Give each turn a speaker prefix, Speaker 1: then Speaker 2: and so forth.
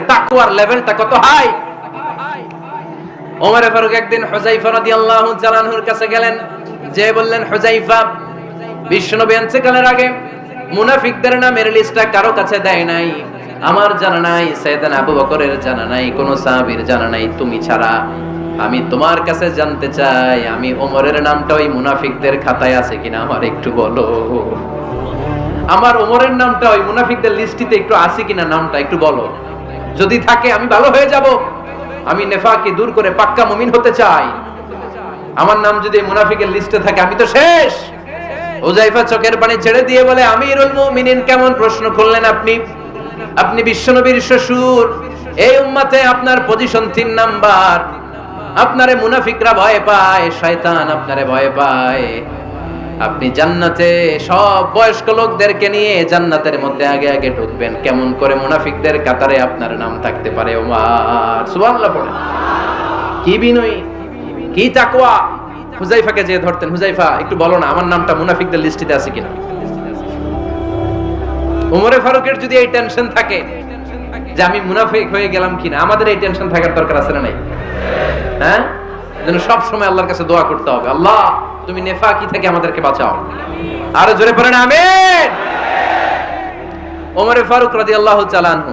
Speaker 1: তাকওয়ার লেভেলটা কত হাই। ওমর ফারুক একদিন হুযায়ফা রাদিয়াল্লাহু তাআলা আনহুর কাছে গেলেন, যে বললেন, হুযায়ফা, বিশ্বনবী ইন্তেকালের আগে মুনাফিকদের নামের লিস্টটা কারো কাছে দেয় নাই, আমার জানা নাই, সাইয়েদনা আবু বকরের জানা নাই, কোন সাহাবীর জানা নাই, তুমি ছাড়া। আমি তোমার কাছে জানতে চাই, আমি ওমরের নামটা ওই মুনাফিকদের খাতায় আছে কিনা আমার একটু বলো। আমার ওমরের নামটা ওই মুনাফিকদের লিস্টিতে একটু আছে কিনা, নামটা একটু বলো। যদি থাকে আমি ভালো হয়ে যাব, আমি নেফাককে দূর করে পাক্কা মুমিন হতে চাই। আমার নাম যদি মুনাফিকের লিস্টে থাকে আমি তো শেষ। হুযায়ফা চোখের পানি ছেড়ে দিয়ে বলে, আমিরুল মুমিনিন, কেমন প্রশ্ন করলেন আপনি? আপনি বিশ্বনবীর শ্বশুর, এই উম্মতে আপনার পজিশন 3 নাম্বার। আপনারে মুনাফিকরা ভয় পায়, শয়তান আপনারে ভয় পায়। আপনি জান্নাতে সব বয়স্ক লোকদেরকে নিয়ে জান্নাতের মধ্যে আগে আগে ঢুকবেন, কেমন করে মুনাফিকদের কাতারে আপনার নাম থাকতে পারে ওমর? সুবহানাল্লাহ পড়ে। কি বিনয়ী, কি তাকওয়া। হুযায়ফাকে যে ধরতেন, হুযায়ফা একটু বলো না আমার নামটা মুনাফিকদের লিস্টিতে আছে কিনা। ওমরে ফারুকের যদি এই টেনশন থাকে যে আমি মুনাফিক হয়ে গেলাম কিনা, আমাদের এই টেনশন থাকার দরকার আছে না নাই? হ্যাঁ, যেন সব সময় আল্লাহর কাছে দোয়া করতে হবে, আল্লাহ তুমি নেফাকি থেকে আমাদেরকে বাঁচাও। আরো জোরে পড়েন আমিন। ওমর ফারুক রাদিয়াল্লাহু তাআলা আনহু